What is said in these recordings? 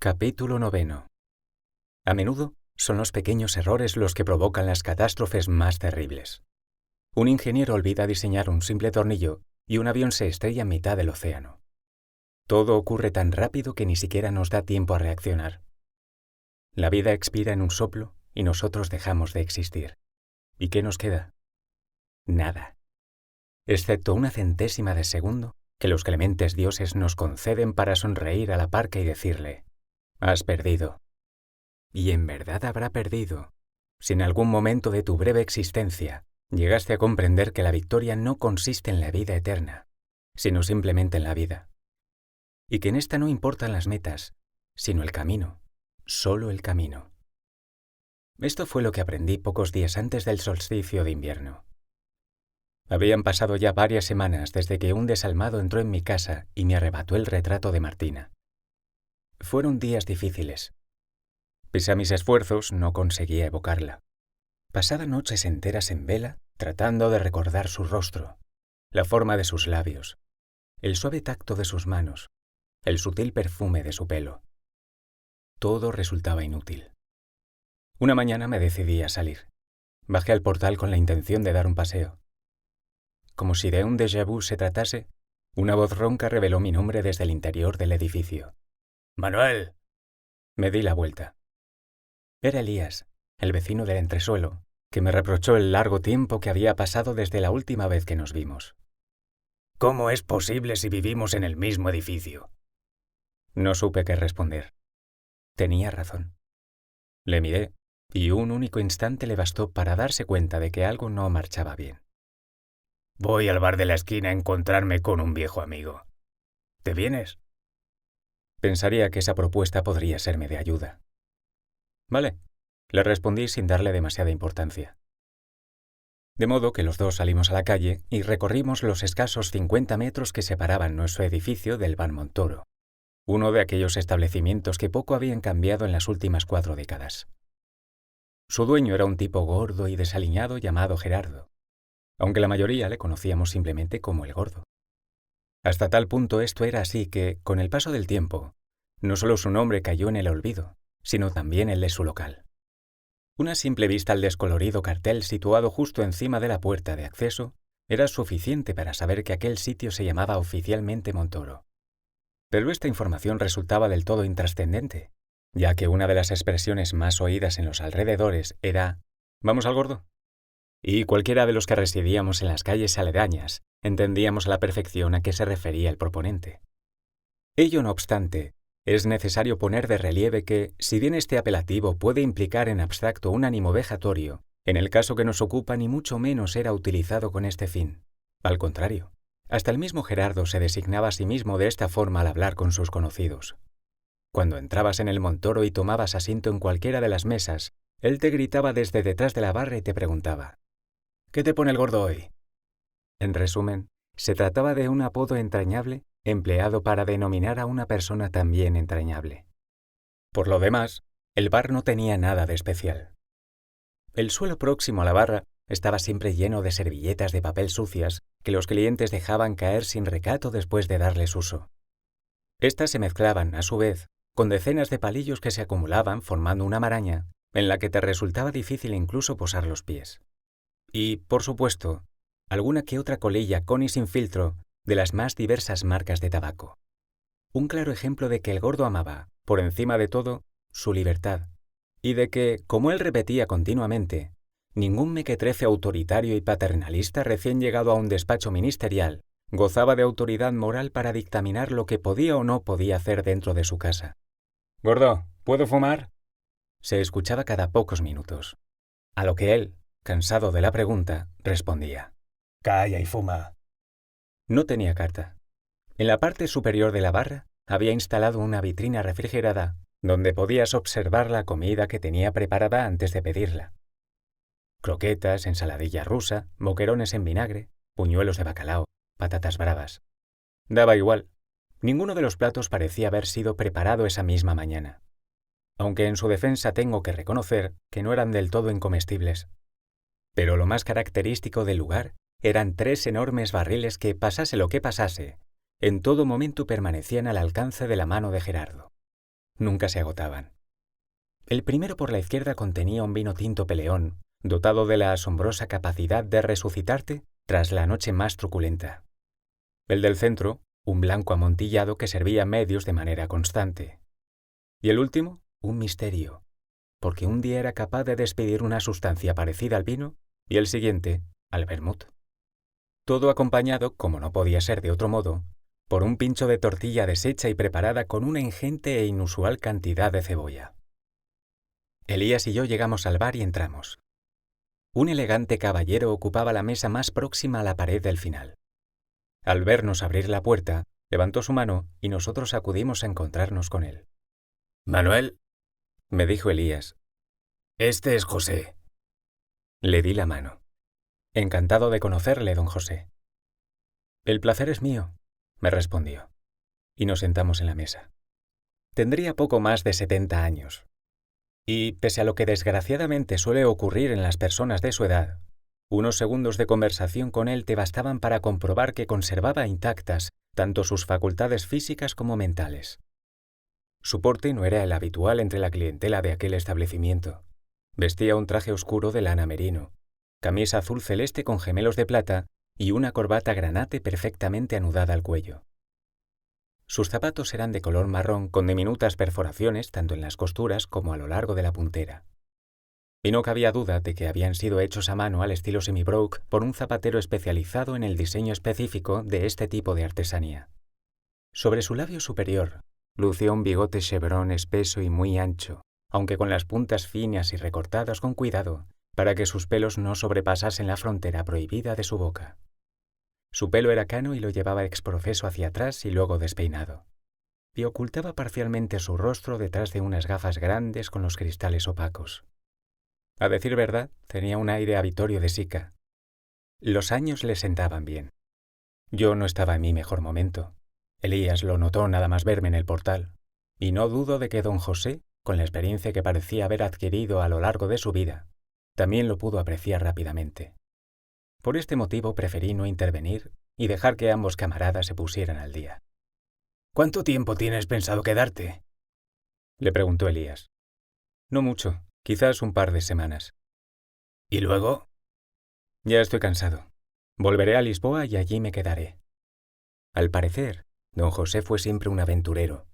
Capítulo 9. A menudo son los pequeños errores los que provocan las catástrofes más terribles. Un ingeniero olvida diseñar un simple tornillo y un avión se estrella en mitad del océano. Todo ocurre tan rápido que ni siquiera nos da tiempo a reaccionar. La vida expira en un soplo y nosotros dejamos de existir. ¿Y qué nos queda? Nada. Excepto una centésima de segundo que los clementes dioses nos conceden para sonreír a la parca y decirle: has perdido. Y en verdad habrá perdido, si en algún momento de tu breve existencia llegaste a comprender que la victoria no consiste en la vida eterna, sino simplemente en la vida. Y que en esta no importan las metas, sino el camino, solo el camino. Esto fue lo que aprendí pocos días antes del solsticio de invierno. Habían pasado ya varias semanas desde que un desalmado entró en mi casa y me arrebató el retrato de Martina. Fueron días difíciles. Pese a mis esfuerzos, no conseguía evocarla. Pasaba noches enteras en vela tratando de recordar su rostro, la forma de sus labios, el suave tacto de sus manos, el sutil perfume de su pelo. Todo resultaba inútil. Una mañana me decidí a salir. Bajé al portal con la intención de dar un paseo. Como si de un déjà vu se tratase, una voz ronca reveló mi nombre desde el interior del edificio. ¡Manuel! Me di la vuelta. Era Elías, el vecino del entresuelo, que me reprochó el largo tiempo que había pasado desde la última vez que nos vimos. ¿Cómo es posible si vivimos en el mismo edificio? No supe qué responder. Tenía razón. Le miré, y un único instante le bastó para darse cuenta de que algo no marchaba bien. Voy al bar de la esquina a encontrarme con un viejo amigo. ¿Te vienes? Pensaría que esa propuesta podría serme de ayuda. Vale, le respondí sin darle demasiada importancia. De modo que los dos salimos a la calle y recorrimos los escasos 50 metros que separaban nuestro edificio del Bar Montoro, uno de aquellos establecimientos que poco habían cambiado en las últimas 4 décadas. Su dueño era un tipo gordo y desaliñado llamado Gerardo, aunque la mayoría le conocíamos simplemente como el Gordo. Hasta tal punto esto era así que, con el paso del tiempo, no solo su nombre cayó en el olvido, sino también el de su local. Una simple vista al descolorido cartel situado justo encima de la puerta de acceso era suficiente para saber que aquel sitio se llamaba oficialmente Montoro. Pero esta información resultaba del todo intrascendente, ya que una de las expresiones más oídas en los alrededores era «¿Vamos al Gordo?». Y cualquiera de los que residíamos en las calles aledañas entendíamos a la perfección a qué se refería el proponente. Ello no obstante, es necesario poner de relieve que, si bien este apelativo puede implicar en abstracto un ánimo vejatorio, en el caso que nos ocupa ni mucho menos era utilizado con este fin. Al contrario, hasta el mismo Gerardo se designaba a sí mismo de esta forma al hablar con sus conocidos. Cuando entrabas en el Montoro y tomabas asiento en cualquiera de las mesas, él te gritaba desde detrás de la barra y te preguntaba: «¿Qué te pone el Gordo hoy?». En resumen, se trataba de un apodo entrañable empleado para denominar a una persona también entrañable. Por lo demás, el bar no tenía nada de especial. El suelo próximo a la barra estaba siempre lleno de servilletas de papel sucias que los clientes dejaban caer sin recato después de darles uso. Estas se mezclaban, a su vez, con decenas de palillos que se acumulaban formando una maraña en la que te resultaba difícil incluso posar los pies. Y, por supuesto, alguna que otra colilla con y sin filtro de las más diversas marcas de tabaco. Un claro ejemplo de que el Gordo amaba, por encima de todo, su libertad, y de que, como él repetía continuamente, ningún mequetrefe autoritario y paternalista recién llegado a un despacho ministerial gozaba de autoridad moral para dictaminar lo que podía o no podía hacer dentro de su casa. «Gordo, ¿puedo fumar?», se escuchaba cada pocos minutos, a lo que él, cansado de la pregunta, respondía: «Calla y fuma». No tenía carta. En la parte superior de la barra había instalado una vitrina refrigerada donde podías observar la comida que tenía preparada antes de pedirla. Croquetas, ensaladilla rusa, boquerones en vinagre, puñuelos de bacalao, patatas bravas. Daba igual. Ninguno de los platos parecía haber sido preparado esa misma mañana. Aunque en su defensa tengo que reconocer que no eran del todo incomestibles. Pero lo más característico del lugar eran 3 enormes barriles que, pasase lo que pasase, en todo momento permanecían al alcance de la mano de Gerardo. nunca se agotaban. El primero por la izquierda contenía un vino tinto peleón, dotado de la asombrosa capacidad de resucitarte tras la noche más truculenta. El del centro, un blanco amontillado que servía medios de manera constante. Y el último, un misterio, porque un día era capaz de despedir una sustancia parecida al vino y el siguiente, al vermut. Todo acompañado, como no podía ser de otro modo, por un pincho de tortilla deshecha y preparada con una ingente e inusual cantidad de cebolla. Elías y yo llegamos al bar y entramos. Un elegante caballero ocupaba la mesa más próxima a la pared del final. Al vernos abrir la puerta, levantó su mano y nosotros acudimos a encontrarnos con él. «Manuel», me dijo Elías. «Este es José». Le di la mano. Encantado de conocerle, don José. El placer es mío, me respondió. Y nos sentamos en la mesa. Tendría poco más de 70 años. Y, pese a lo que desgraciadamente suele ocurrir en las personas de su edad, unos segundos de conversación con él te bastaban para comprobar que conservaba intactas tanto sus facultades físicas como mentales. Su porte no era el habitual entre la clientela de aquel establecimiento. Vestía un traje oscuro de lana merino, camisa azul celeste con gemelos de plata y una corbata granate perfectamente anudada al cuello. Sus zapatos eran de color marrón con diminutas perforaciones tanto en las costuras como a lo largo de la puntera. Y no cabía duda de que habían sido hechos a mano al estilo semi-brogue por un zapatero especializado en el diseño específico de este tipo de artesanía. Sobre su labio superior lucía un bigote chevron espeso y muy ancho, aunque con las puntas finas y recortadas con cuidado para que sus pelos no sobrepasasen la frontera prohibida de su boca. Su pelo era cano y lo llevaba exprofeso hacia atrás y luego despeinado, y ocultaba parcialmente su rostro detrás de unas gafas grandes con los cristales opacos. A decir verdad, tenía un aire habitorio de sica. Los años le sentaban bien. Yo no estaba en mi mejor momento. Elías lo notó nada más verme en el portal, y no dudo de que don José, con la experiencia que parecía haber adquirido a lo largo de su vida, también lo pudo apreciar rápidamente. Por este motivo preferí no intervenir y dejar que ambos camaradas se pusieran al día. «¿Cuánto tiempo tienes pensado quedarte?», le preguntó Elías. No mucho, quizás un par de semanas. «¿Y luego?». Ya estoy cansado. Volveré a Lisboa y allí me quedaré. Al parecer, don José fue siempre un aventurero.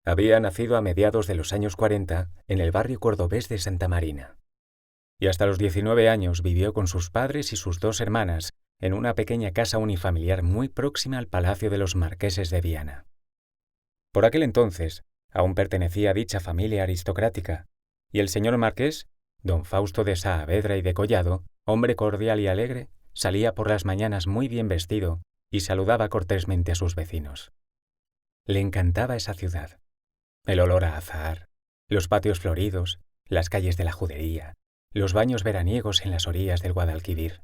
Había nacido a mediados de los años 40 en el barrio cordobés de Santa Marina. Y hasta los 19 años vivió con sus padres y sus 2 hermanas en una pequeña casa unifamiliar muy próxima al Palacio de los Marqueses de Viana. Por aquel entonces, aún pertenecía a dicha familia aristocrática, y el señor marqués, don Fausto de Saavedra y de Collado, hombre cordial y alegre, salía por las mañanas muy bien vestido y saludaba cortésmente a sus vecinos. Le encantaba esa ciudad. El olor a azahar, los patios floridos, las calles de la judería, los baños veraniegos en las orillas del Guadalquivir.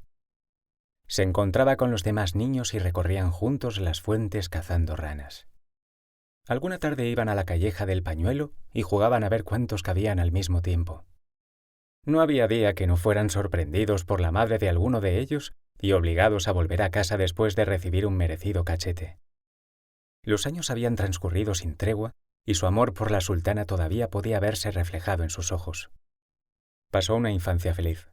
Se encontraba con los demás niños y recorrían juntos las fuentes cazando ranas. Alguna tarde iban a la calleja del Pañuelo y jugaban a ver cuántos cabían al mismo tiempo. No había día que no fueran sorprendidos por la madre de alguno de ellos y obligados a volver a casa después de recibir un merecido cachete. Los años habían transcurrido sin tregua y su amor por la sultana todavía podía verse reflejado en sus ojos. Pasó una infancia feliz.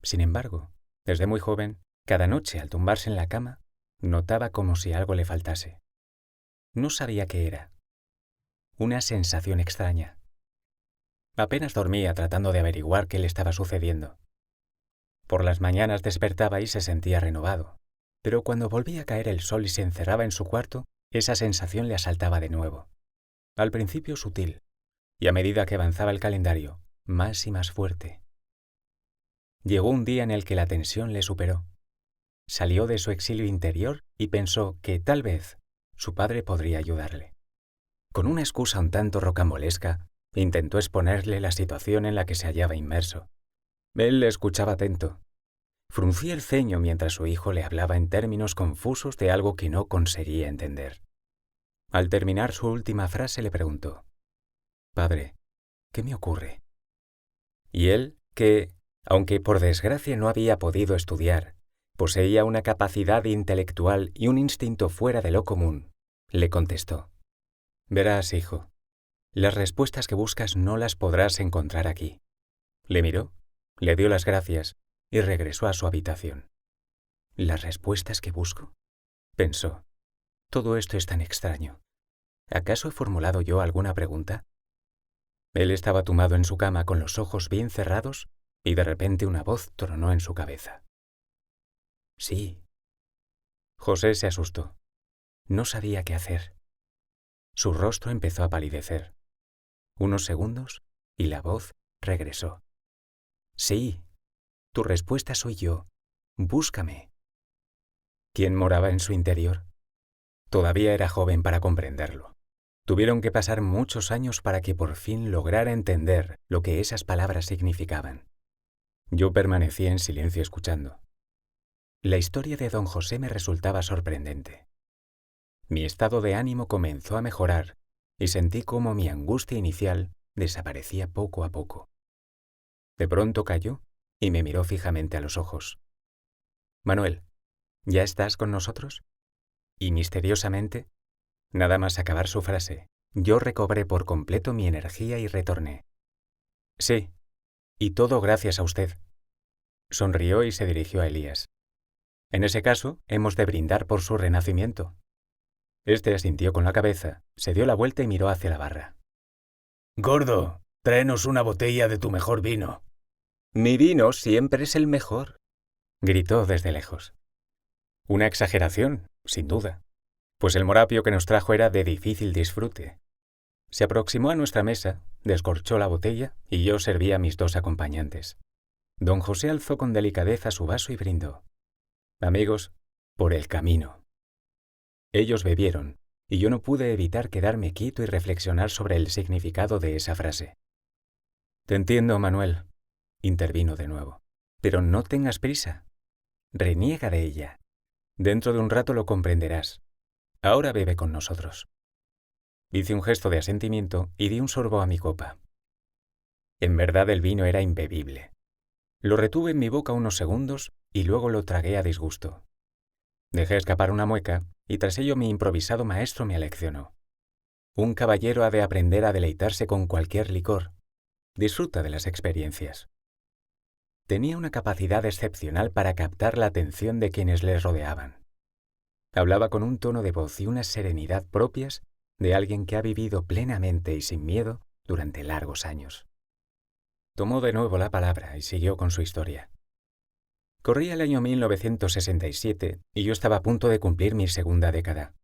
Sin embargo, desde muy joven, cada noche al tumbarse en la cama, notaba como si algo le faltase. No sabía qué era. Una sensación extraña. Apenas dormía tratando de averiguar qué le estaba sucediendo. Por las mañanas despertaba y se sentía renovado, pero cuando volvía a caer el sol y se encerraba en su cuarto, esa sensación le asaltaba de nuevo. Al principio sutil, y a medida que avanzaba el calendario, más y más fuerte. Llegó un día en el que la tensión le superó. Salió de su exilio interior y pensó que, tal vez, su padre podría ayudarle. Con una excusa un tanto rocambolesca, intentó exponerle la situación en la que se hallaba inmerso. Él le escuchaba atento. Fruncía el ceño mientras su hijo le hablaba en términos confusos de algo que no conseguía entender. Al terminar su última frase le preguntó: «Padre, ¿qué me ocurre?». Y él, que, aunque por desgracia no había podido estudiar, poseía una capacidad intelectual y un instinto fuera de lo común, le contestó: «Verás, hijo, Las respuestas que buscas no las podrás encontrar aquí. Le miró, le dio las gracias y regresó a su habitación. ¿Las respuestas que busco? Pensó. Todo esto es tan extraño. ¿Acaso he formulado yo alguna pregunta? Él estaba tumbado en su cama con los ojos bien cerrados y de repente una voz tronó en su cabeza. Sí. José se asustó. No sabía qué hacer. Su rostro empezó a palidecer. Unos segundos y la voz regresó. Sí. Tu respuesta soy yo. Búscame. ¿Quién moraba en su interior? Todavía era joven para comprenderlo. Tuvieron que pasar muchos años para que por fin lograra entender lo que esas palabras significaban. Yo permanecí en silencio escuchando. La historia de don José me resultaba sorprendente. Mi estado de ánimo comenzó a mejorar y sentí cómo mi angustia inicial desaparecía poco a poco. De pronto calló y me miró fijamente a los ojos. Manuel, ¿ya estás con nosotros? Y misteriosamente, nada más acabar su frase, yo recobré por completo mi energía y retorné. Sí, y todo gracias a usted. Sonrió y se dirigió a Elías. En ese caso, hemos de brindar por su renacimiento. Este asintió con la cabeza, se dio la vuelta y miró hacia la barra. Gordo, tráenos una botella de tu mejor vino. Mi vino siempre es el mejor, gritó desde lejos. Una exageración, sin duda, pues el morapio que nos trajo era de difícil disfrute. Se aproximó a nuestra mesa, descorchó la botella y yo serví a mis dos acompañantes. Don José alzó con delicadeza su vaso y brindó. Amigos, por el camino. Ellos bebieron, y yo no pude evitar quedarme quieto y reflexionar sobre el significado de esa frase. Te entiendo, Manuel, intervino de nuevo, pero no tengas prisa. Reniega de ella. Dentro de un rato lo comprenderás. Ahora bebe con nosotros. Hice un gesto de asentimiento y di un sorbo a mi copa. En verdad el vino era imbebible. Lo retuve en mi boca unos segundos y luego lo tragué a disgusto. Dejé escapar una mueca y tras ello mi improvisado maestro me aleccionó. Un caballero ha de aprender a deleitarse con cualquier licor. Disfruta de las experiencias. Tenía una capacidad excepcional para captar la atención de quienes les rodeaban. Hablaba con un tono de voz y una serenidad propias de alguien que ha vivido plenamente y sin miedo durante largos años. Tomó de nuevo la palabra y siguió con su historia. Corría el año 1967 y yo estaba a punto de cumplir mi segunda década.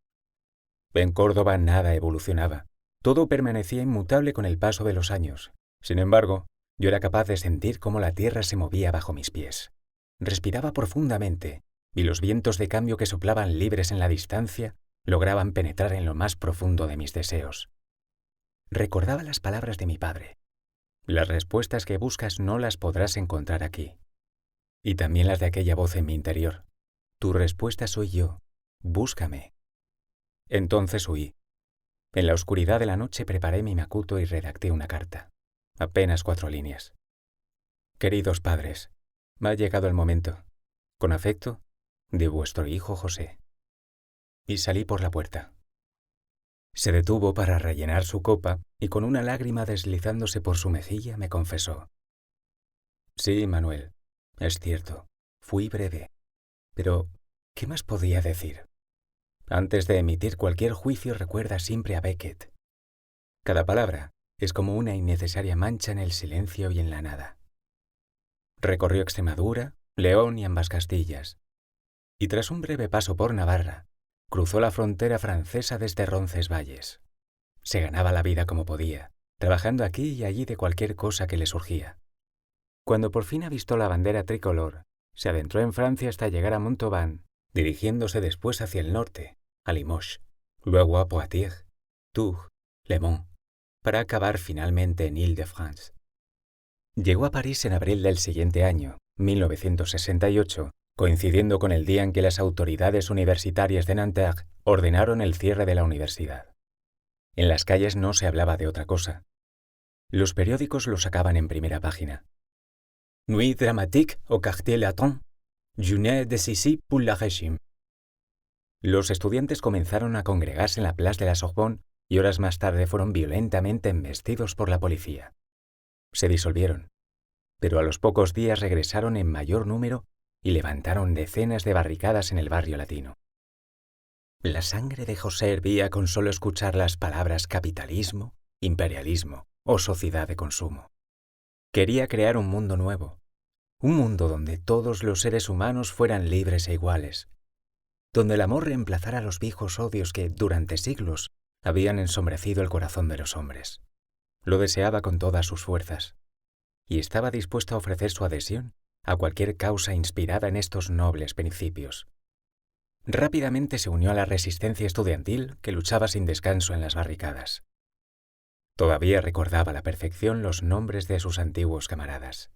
En Córdoba nada evolucionaba. Todo permanecía inmutable con el paso de los años. Sin embargo, yo era capaz de sentir cómo la tierra se movía bajo mis pies. Respiraba profundamente y los vientos de cambio que soplaban libres en la distancia lograban penetrar en lo más profundo de mis deseos. Recordaba las palabras de mi padre. Las respuestas que buscas no las podrás encontrar aquí. Y también las de aquella voz en mi interior. Tu respuesta soy yo. Búscame. Entonces huí. En la oscuridad de la noche preparé mi macuto y redacté una carta. Apenas 4 líneas. Queridos padres, me ha llegado el momento. Con afecto, de vuestro hijo José. Y salí por la puerta. Se detuvo para rellenar su copa y con una lágrima deslizándose por su mejilla me confesó. Sí, Manuel, es cierto, fui breve. Pero, ¿qué más podía decir? Antes de emitir cualquier juicio recuerda siempre a Beckett. Cada palabra es como una innecesaria mancha en el silencio y en la nada. Recorrió Extremadura, León y ambas Castillas. Y tras un breve paso por Navarra, cruzó la frontera francesa desde Roncesvalles. Se ganaba la vida como podía, trabajando aquí y allí de cualquier cosa que le surgía. Cuando por fin avistó la bandera tricolor, se adentró en Francia hasta llegar a Montauban, dirigiéndose después hacia el norte, a Limoges, luego a Poitiers, Tours, Le Mans, para acabar finalmente en Île-de-France. Llegó a París en abril del siguiente año, 1968, coincidiendo con el día en que las autoridades universitarias de Nanterre ordenaron el cierre de la universidad. En las calles no se hablaba de otra cosa. Los periódicos lo sacaban en primera página. Nuit dramatique au quartier latin, journée décisive pour le régime. Los estudiantes comenzaron a congregarse en la Place de la Sorbonne y horas más tarde fueron violentamente embestidos por la policía. Se disolvieron, pero a los pocos días regresaron en mayor número y levantaron decenas de barricadas en el barrio latino. La sangre de José hervía con solo escuchar las palabras capitalismo, imperialismo o sociedad de consumo. Quería crear un mundo nuevo, un mundo donde todos los seres humanos fueran libres e iguales, donde el amor reemplazara los viejos odios que, durante siglos, habían ensombrecido el corazón de los hombres. Lo deseaba con todas sus fuerzas, y estaba dispuesto a ofrecer su adhesión a cualquier causa inspirada en estos nobles principios. Rápidamente se unió a la resistencia estudiantil que luchaba sin descanso en las barricadas. Todavía recordaba a la perfección los nombres de sus antiguos camaradas: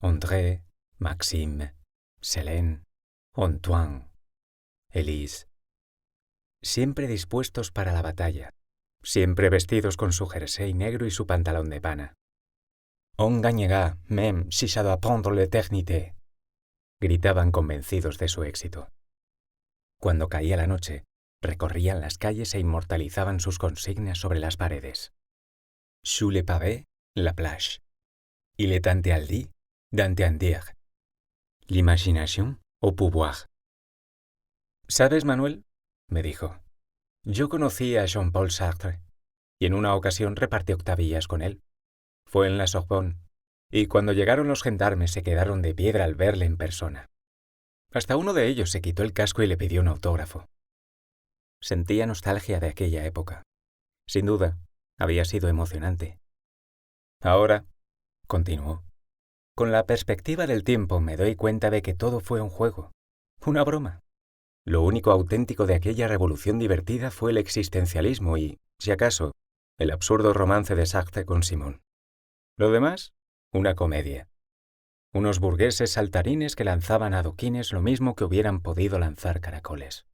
André, Maxime, Célène, Antoine, Élise. Siempre dispuestos para la batalla, siempre vestidos con su jersey negro y su pantalón de pana. «On gagnera, même si ça doit prendre l'éternité», gritaban convencidos de su éxito. Cuando caía la noche, recorrían las calles e inmortalizaban sus consignas sobre las paredes. «Sous les pavés, la plage. Il est interdit d'interdire. L'imagination au pouvoir». «¿Sabes, Manuel?», me dijo. «Yo conocí a Jean-Paul Sartre, y en una ocasión repartí octavillas con él. Fue en la Sorbonne, y cuando llegaron los gendarmes se quedaron de piedra al verle en persona. Hasta uno de ellos se quitó el casco y le pidió un autógrafo. Sentía nostalgia de aquella época. Sin duda, había sido emocionante. Ahora, continuó, con la perspectiva del tiempo me doy cuenta de que todo fue un juego, una broma. Lo único auténtico de aquella revolución divertida fue el existencialismo y, si acaso, el absurdo romance de Sartre con Simone. Lo demás, una comedia. Unos burgueses saltarines que lanzaban adoquines lo mismo que hubieran podido lanzar caracoles.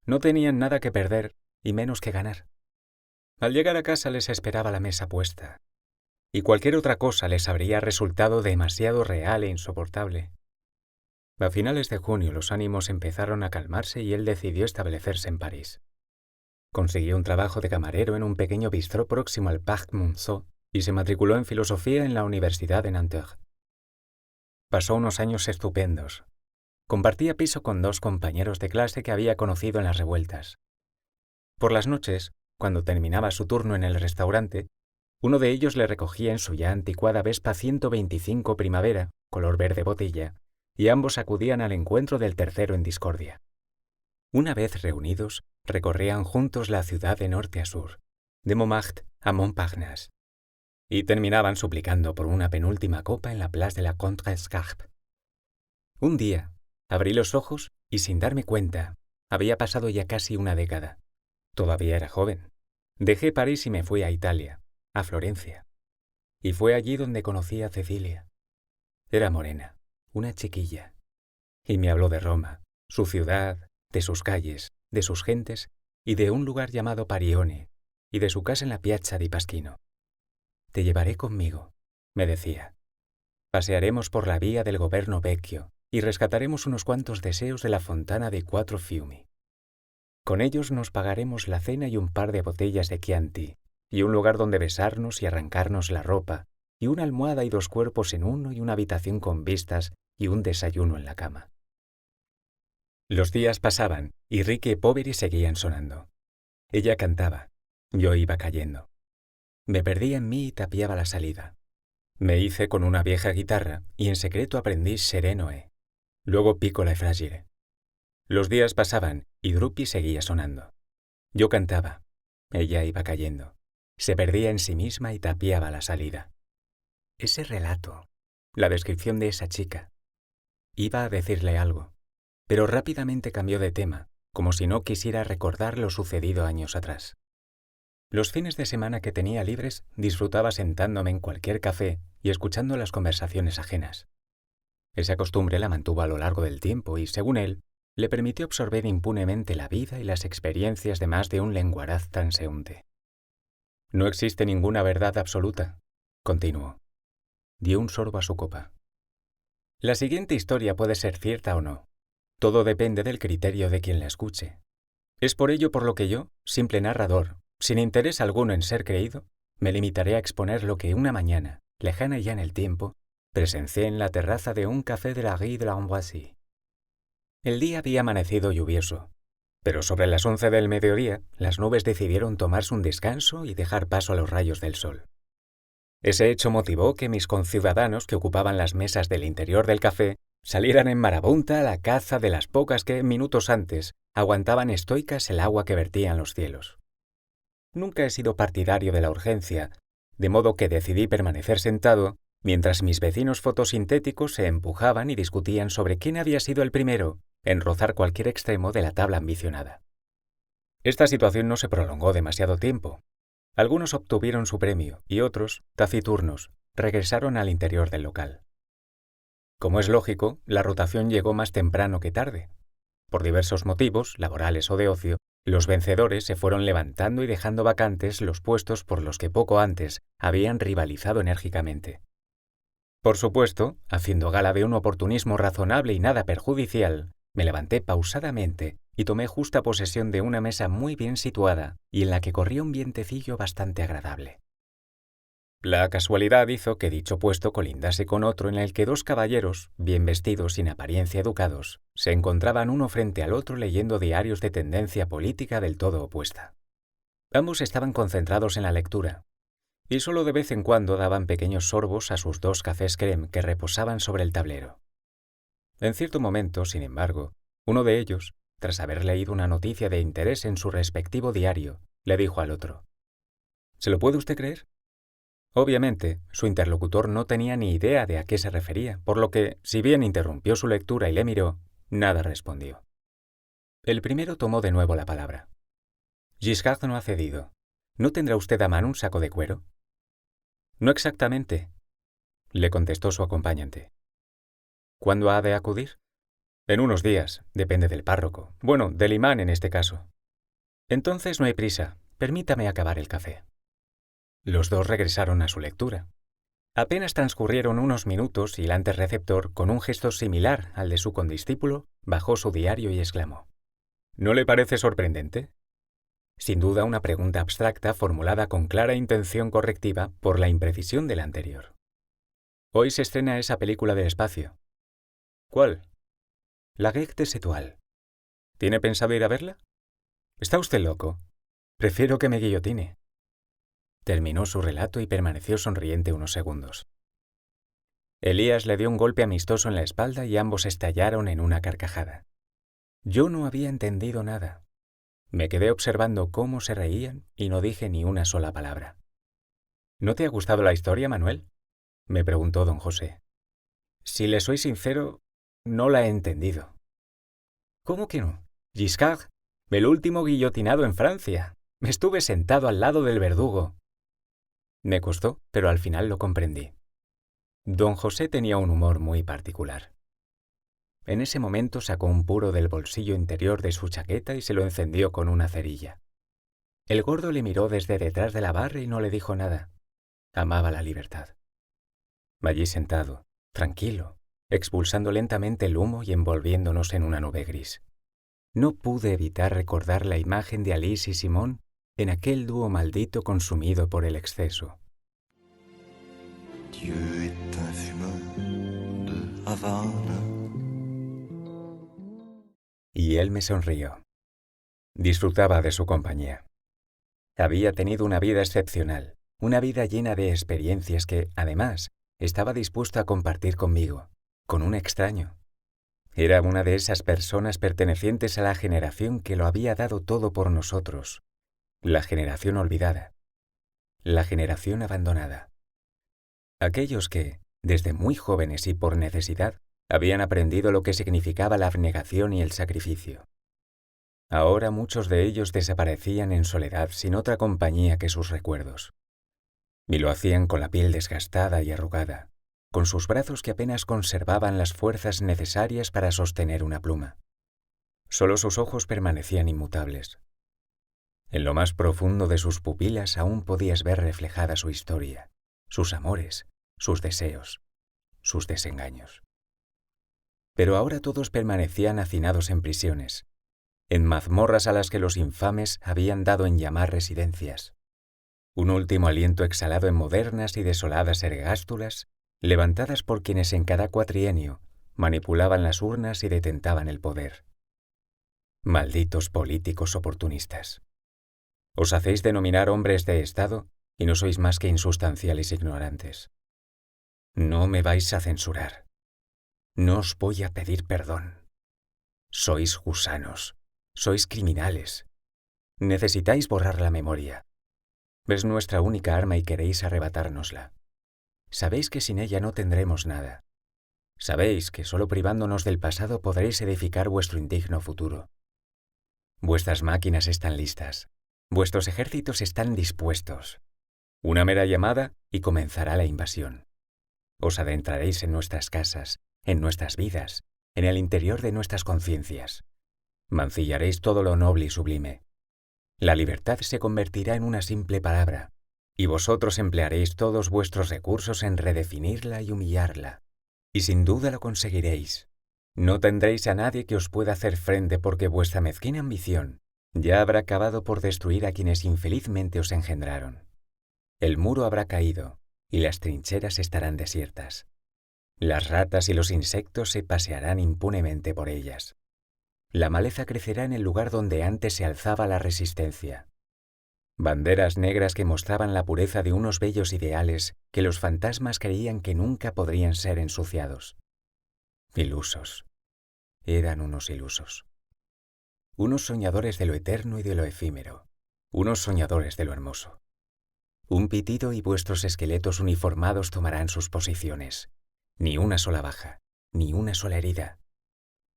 No tenían nada que perder y menos que ganar. Al llegar a casa les esperaba la mesa puesta, y cualquier otra cosa les habría resultado demasiado real e insoportable. A finales de junio los ánimos empezaron a calmarse y él decidió establecerse en París. Consiguió un trabajo de camarero en un pequeño bistró próximo al Parc Monceau y se matriculó en filosofía en la Universidad de Nanterre. Pasó unos años estupendos. Compartía piso con 2 compañeros de clase que había conocido en las revueltas. Por las noches, cuando terminaba su turno en el restaurante, uno de ellos le recogía en su ya anticuada Vespa 125 Primavera, color verde botella, y ambos acudían al encuentro del tercero en discordia. Una vez reunidos, recorrían juntos la ciudad de norte a sur, de Montmartre a Montparnasse, y terminaban suplicando por una penúltima copa en la Place de la Contrescarpe. Un día, abrí los ojos y sin darme cuenta, había pasado ya casi una década. Todavía era joven. Dejé París y me fui a Italia, a Florencia. Y fue allí donde conocí a Cecilia. Era morena, una chiquilla. Y me habló de Roma, su ciudad, de sus calles, de sus gentes y de un lugar llamado Parione y de su casa en la Piazza di Pasquino. «Te llevaré conmigo», me decía. «Pasearemos por la vía del Governo Vecchio y rescataremos unos cuantos deseos de la Fontana dei Quattro Fiumi. Con ellos nos pagaremos la cena y un par de botellas de Chianti, y un lugar donde besarnos y arrancarnos la ropa, y una almohada y 2 cuerpos en uno y una habitación con vistas y un desayuno en la cama». Los días pasaban y Ricky e Poveri seguían sonando. Ella cantaba, yo iba cayendo. Me perdí en mí y tapiaba la salida. Me hice con una vieja guitarra y en secreto aprendí Serenoe, luego Piccola e Fragile. Los días pasaban y Drupi seguía sonando. Yo cantaba, ella iba cayendo. Se perdía en sí misma y tapiaba la salida. Ese relato, la descripción de esa chica. Iba a decirle algo, pero rápidamente cambió de tema, como si no quisiera recordar lo sucedido años atrás. Los fines de semana que tenía libres disfrutaba sentándome en cualquier café y escuchando las conversaciones ajenas. Esa costumbre la mantuvo a lo largo del tiempo y, según él, le permitió absorber impunemente la vida y las experiencias de más de un lenguaraz transeúnte. «No existe ninguna verdad absoluta», continuó. Dio un sorbo a su copa. «La siguiente historia puede ser cierta o no. Todo depende del criterio de quien la escuche. Es por ello por lo que yo, simple narrador, sin interés alguno en ser creído, me limitaré a exponer lo que una mañana, lejana ya en el tiempo, presencié en la terraza de un café de la Rue de l'Amboisie. El día había amanecido lluvioso, pero sobre las 11 del mediodía las nubes decidieron tomarse un descanso y dejar paso a los rayos del sol. Ese hecho motivó que mis conciudadanos que ocupaban las mesas del interior del café salieran en marabunta a la caza de las pocas que, minutos antes, aguantaban estoicas el agua que vertían los cielos. Nunca he sido partidario de la urgencia, de modo que decidí permanecer sentado mientras mis vecinos fotosintéticos se empujaban y discutían sobre quién había sido el primero en rozar cualquier extremo de la tabla ambicionada. Esta situación no se prolongó demasiado tiempo. Algunos obtuvieron su premio y otros, taciturnos, regresaron al interior del local. Como es lógico, la rotación llegó más temprano que tarde. Por diversos motivos, laborales o de ocio, los vencedores se fueron levantando y dejando vacantes los puestos por los que poco antes habían rivalizado enérgicamente. Por supuesto, haciendo gala de un oportunismo razonable y nada perjudicial, me levanté pausadamente y tomé justa posesión de una mesa muy bien situada y en la que corría un vientecillo bastante agradable. La casualidad hizo que dicho puesto colindase con otro en el que dos caballeros, bien vestidos y en apariencia educados, se encontraban uno frente al otro leyendo diarios de tendencia política del todo opuesta. Ambos estaban concentrados en la lectura, y solo de vez en cuando daban pequeños sorbos a sus dos cafés crème que reposaban sobre el tablero. En cierto momento, sin embargo, uno de ellos, tras haber leído una noticia de interés en su respectivo diario, le dijo al otro: ¿Se lo puede usted creer? Obviamente, su interlocutor no tenía ni idea de a qué se refería, por lo que, si bien interrumpió su lectura y le miró, nada respondió. El primero tomó de nuevo la palabra. Giscard no ha cedido. ¿No tendrá usted a mano un saco de cuero? No exactamente, le contestó su acompañante. ¿Cuándo ha de acudir? En unos días, depende del párroco. Bueno, del imán en este caso. Entonces no hay prisa. Permítame acabar el café. Los dos regresaron a su lectura. Apenas transcurrieron unos minutos y el antes receptor, con un gesto similar al de su condiscípulo, bajó su diario y exclamó: ¿No le parece sorprendente? Sin duda una pregunta abstracta formulada con clara intención correctiva por la imprecisión de la anterior. Hoy se estrena esa película del espacio. ¿Cuál? La Guerre des Étoiles. ¿Tiene pensado ir a verla? Está usted loco. Prefiero que me guillotine. Terminó su relato y permaneció sonriente unos segundos. Elías le dio un golpe amistoso en la espalda y ambos estallaron en una carcajada. Yo no había entendido nada. Me quedé observando cómo se reían y no dije ni una sola palabra. ¿No te ha gustado la historia, Manuel?, me preguntó don José. Si le soy sincero, no la he entendido. ¿Cómo que no? Giscard, el último guillotinado en Francia. Me estuve sentado al lado del verdugo. Me costó, pero al final lo comprendí. Don José tenía un humor muy particular. En ese momento sacó un puro del bolsillo interior de su chaqueta y se lo encendió con una cerilla. El gordo le miró desde detrás de la barra y no le dijo nada. Amaba la libertad. Allí sentado, tranquilo, expulsando lentamente el humo y envolviéndonos en una nube gris. No pude evitar recordar la imagen de Alice y Simón en aquel dúo maldito consumido por el exceso. Dieu est un fumeur de Havana. Y él me sonrió. Disfrutaba de su compañía. Había tenido una vida excepcional, una vida llena de experiencias que, además, estaba dispuesto a compartir conmigo, con un extraño. Era una de esas personas pertenecientes a la generación que lo había dado todo por nosotros, la generación olvidada, la generación abandonada. Aquellos que, desde muy jóvenes y por necesidad, habían aprendido lo que significaba la abnegación y el sacrificio. Ahora muchos de ellos desaparecían en soledad sin otra compañía que sus recuerdos. Y lo hacían con la piel desgastada y arrugada, con sus brazos que apenas conservaban las fuerzas necesarias para sostener una pluma. Solo sus ojos permanecían inmutables. En lo más profundo de sus pupilas aún podías ver reflejada su historia, sus amores, sus deseos, sus desengaños. Pero ahora todos permanecían hacinados en prisiones, en mazmorras a las que los infames habían dado en llamar residencias. Un último aliento exhalado en modernas y desoladas ergástulas, levantadas por quienes en cada cuatrienio manipulaban las urnas y detentaban el poder. Malditos políticos oportunistas. Os hacéis denominar hombres de Estado y no sois más que insustanciales ignorantes. No me vais a censurar. No os voy a pedir perdón. Sois gusanos. Sois criminales. Necesitáis borrar la memoria. Es nuestra única arma y queréis arrebatárnosla. Sabéis que sin ella no tendremos nada. Sabéis que solo privándonos del pasado podréis edificar vuestro indigno futuro. Vuestras máquinas están listas. Vuestros ejércitos están dispuestos. Una mera llamada y comenzará la invasión. Os adentraréis en nuestras casas, en nuestras vidas, en el interior de nuestras conciencias. Mancillaréis todo lo noble y sublime. La libertad se convertirá en una simple palabra, y vosotros emplearéis todos vuestros recursos en redefinirla y humillarla. Y sin duda lo conseguiréis. No tendréis a nadie que os pueda hacer frente porque vuestra mezquina ambición ya habrá acabado por destruir a quienes infelizmente os engendraron. El muro habrá caído y las trincheras estarán desiertas. Las ratas y los insectos se pasearán impunemente por ellas. La maleza crecerá en el lugar donde antes se alzaba la resistencia. Banderas negras que mostraban la pureza de unos bellos ideales que los fantasmas creían que nunca podrían ser ensuciados. Ilusos. Eran unos ilusos. Unos soñadores de lo eterno y de lo efímero. Unos soñadores de lo hermoso. Un pitido y vuestros esqueletos uniformados tomarán sus posiciones. Ni una sola baja, ni una sola herida.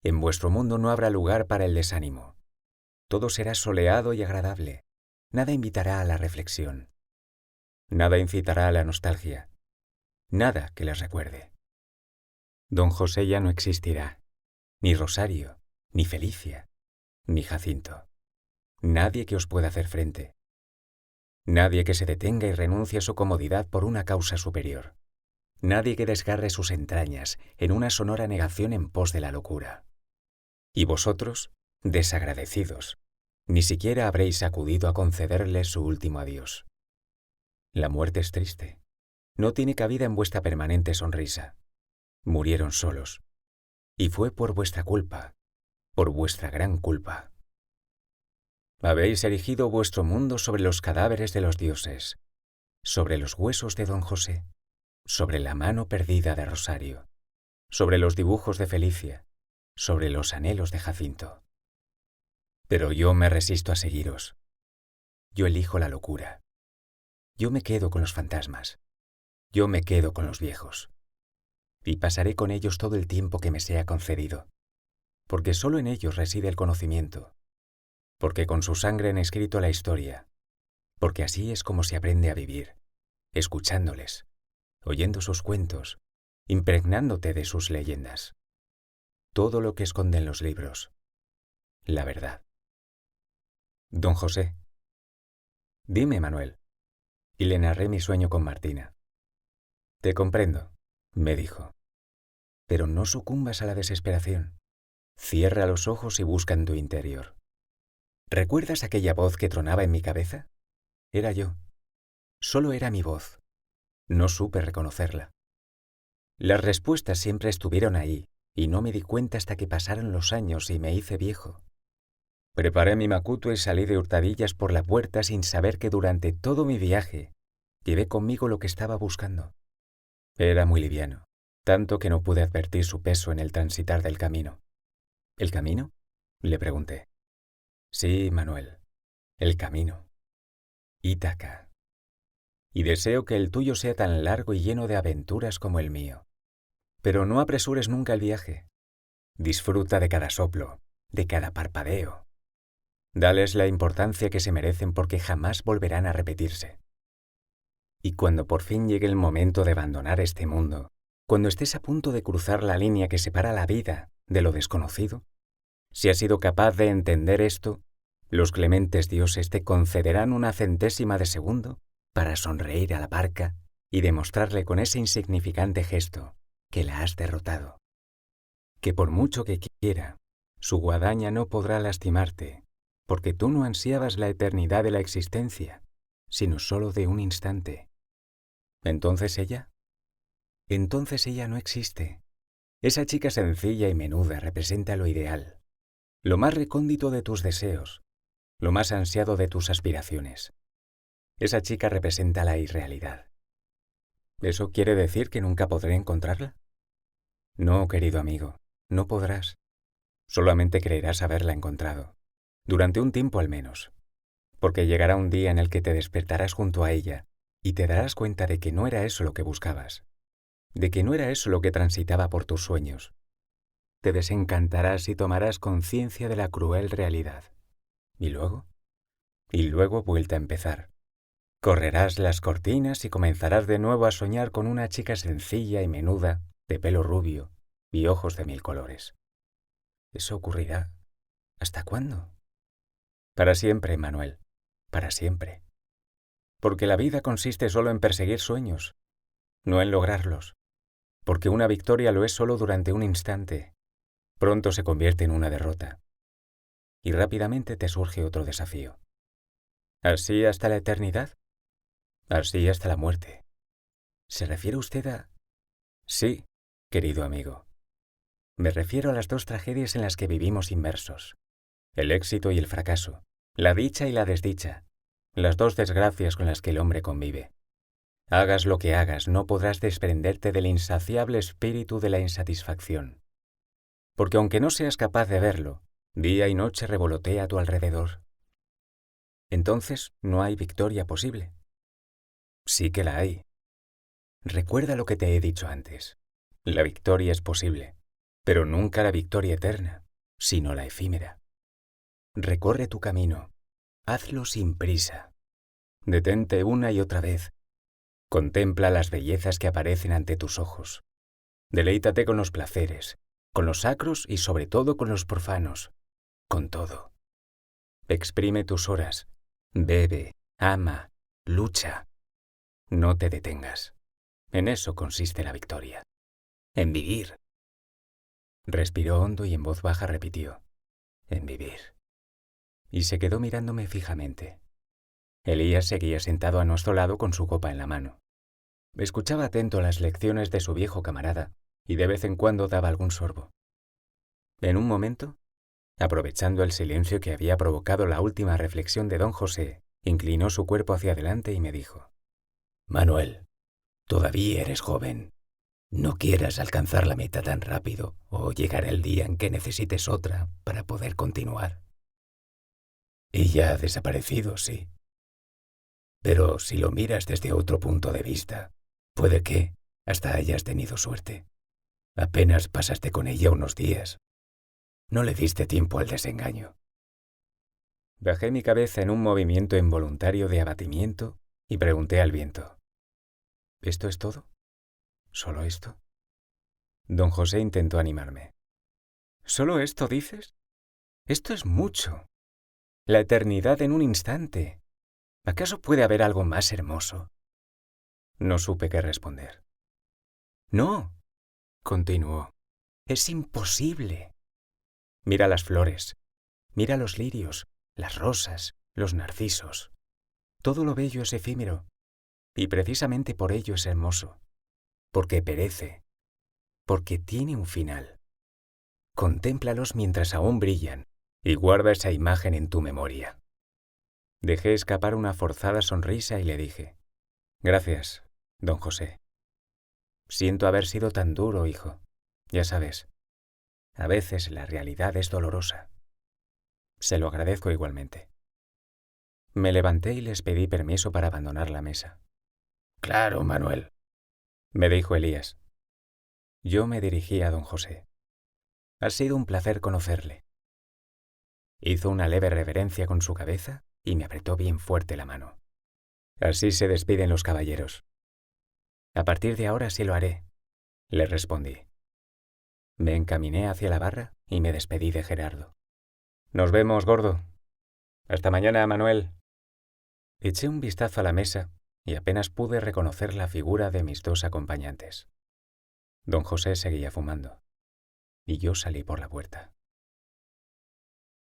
En vuestro mundo no habrá lugar para el desánimo. Todo será soleado y agradable. Nada invitará a la reflexión. Nada incitará a la nostalgia. Nada que les recuerde. Don José ya no existirá. Ni Rosario, ni Felicia, ni Jacinto. Nadie que os pueda hacer frente. Nadie que se detenga y renuncie a su comodidad por una causa superior. Nadie que desgarre sus entrañas en una sonora negación en pos de la locura. Y vosotros, desagradecidos, ni siquiera habréis acudido a concederle su último adiós. La muerte es triste. No tiene cabida en vuestra permanente sonrisa. Murieron solos. Y fue por vuestra culpa, por vuestra gran culpa. Habéis erigido vuestro mundo sobre los cadáveres de los dioses, sobre los huesos de don José, sobre la mano perdida de Rosario, sobre los dibujos de Felicia, sobre los anhelos de Jacinto. Pero yo me resisto a seguiros. Yo elijo la locura. Yo me quedo con los fantasmas. Yo me quedo con los viejos. Y pasaré con ellos todo el tiempo que me sea concedido, porque solo en ellos reside el conocimiento, porque con su sangre han escrito la historia, porque así es como se aprende a vivir, escuchándoles, oyendo sus cuentos, impregnándote de sus leyendas. Todo lo que esconden los libros, la verdad. Don José. Dime, Manuel. Y le narré mi sueño con Martina. Te comprendo, me dijo. Pero no sucumbas a la desesperación. Cierra los ojos y busca en tu interior. ¿Recuerdas aquella voz que tronaba en mi cabeza? Era yo. Solo era mi voz. No supe reconocerla. Las respuestas siempre estuvieron ahí, y no me di cuenta hasta que pasaron los años y me hice viejo. Preparé mi macuto y salí de hurtadillas por la puerta sin saber que durante todo mi viaje llevé conmigo lo que estaba buscando. Era muy liviano, tanto que no pude advertir su peso en el transitar del camino. ¿El camino?, le pregunté. Sí, Manuel, el camino. Ítaca. Y deseo que el tuyo sea tan largo y lleno de aventuras como el mío. Pero no apresures nunca el viaje. Disfruta de cada soplo, de cada parpadeo. Dales la importancia que se merecen porque jamás volverán a repetirse. Y cuando por fin llegue el momento de abandonar este mundo, cuando estés a punto de cruzar la línea que separa la vida de lo desconocido, si has sido capaz de entender esto, los clementes dioses te concederán una centésima de segundo para sonreír a la barca y demostrarle con ese insignificante gesto que la has derrotado. Que por mucho que quiera, Su guadaña no podrá lastimarte, porque tú no ansiabas la eternidad de la existencia, sino solo de un instante. ¿Entonces ella? Entonces ella no existe. Esa chica sencilla y menuda representa lo ideal, lo más recóndito de tus deseos, lo más ansiado de tus aspiraciones. Esa chica representa la irrealidad. ¿Eso quiere decir que nunca podré encontrarla? No, querido amigo, no podrás. Solamente creerás haberla encontrado, durante un tiempo al menos, porque llegará un día en el que te despertarás junto a ella y te darás cuenta de que no era eso lo que buscabas, de que no era eso lo que transitaba por tus sueños. Te desencantarás y tomarás conciencia de la cruel realidad. ¿Y luego? Y luego vuelta a empezar. Correrás las cortinas y comenzarás de nuevo a soñar con una chica sencilla y menuda, de pelo rubio y ojos de 1000 colores. Eso ocurrirá. ¿Hasta cuándo? Para siempre, Manuel. Para siempre. Porque la vida consiste solo en perseguir sueños, no en lograrlos. Porque una victoria lo es solo durante un instante. Pronto se convierte en una derrota. Y rápidamente te surge otro desafío. ¿Así hasta la eternidad? Así hasta la muerte. ¿Se refiere usted a...? Sí, querido amigo. Me refiero a las dos tragedias en las que vivimos inmersos. El éxito y el fracaso, la dicha y la desdicha, las dos desgracias con las que el hombre convive. Hagas lo que hagas, no podrás desprenderte del insaciable espíritu de la insatisfacción. Porque aunque no seas capaz de verlo, día y noche revolotea a tu alrededor. Entonces no hay victoria posible. Sí que la hay. Recuerda lo que te he dicho antes. La victoria es posible, pero nunca la victoria eterna, sino la efímera. Recorre tu camino. Hazlo sin prisa. Detente una y otra vez. Contempla las bellezas que aparecen ante tus ojos. Deleítate con los placeres, con los sacros y sobre todo con los profanos, con todo. Exprime tus horas. Bebe, ama, lucha. No te detengas. En eso consiste la victoria. En vivir. Respiró hondo y en voz baja repitió. En vivir. Y se quedó mirándome fijamente. Elías seguía sentado a nuestro lado con su copa en la mano. Escuchaba atento las lecciones de su viejo camarada y de vez en cuando daba algún sorbo. En un momento, aprovechando el silencio que había provocado la última reflexión de don José, inclinó su cuerpo hacia adelante y me dijo: Manuel, todavía eres joven. No quieras alcanzar la meta tan rápido o llegará el día en que necesites otra para poder continuar. Ella ha desaparecido, sí. Pero si lo miras desde otro punto de vista, puede que hasta hayas tenido suerte. Apenas pasaste con ella unos días. No le diste tiempo al desengaño. Bajé mi cabeza en un movimiento involuntario de abatimiento y pregunté al viento: ¿Esto es todo? ¿Solo esto? Don José intentó animarme. ¿Solo esto dices? Esto es mucho. La eternidad en un instante. ¿Acaso puede haber algo más hermoso? No supe qué responder. No, continuó. Es imposible. Mira las flores, mira los lirios, las rosas, los narcisos. Todo lo bello es efímero, y precisamente por ello es hermoso, porque perece, porque tiene un final. Contémplalos mientras aún brillan, y guarda esa imagen en tu memoria. Dejé escapar una forzada sonrisa y le dije: Gracias, don José. Siento haber sido tan duro, hijo. Ya sabes, a veces la realidad es dolorosa. Se lo agradezco igualmente. Me levanté y les pedí permiso para abandonar la mesa. Claro, Manuel, me dijo Elías. Yo me dirigí a don José. Ha sido un placer conocerle. Hizo una leve reverencia con su cabeza y me apretó bien fuerte la mano. Así se despiden los caballeros. A partir de ahora sí lo haré, le respondí. Me encaminé hacia la barra y me despedí de Gerardo. Nos vemos, gordo. Hasta mañana, Manuel. Eché un vistazo a la mesa y apenas pude reconocer la figura de mis dos acompañantes. Don José seguía fumando y yo salí por la puerta.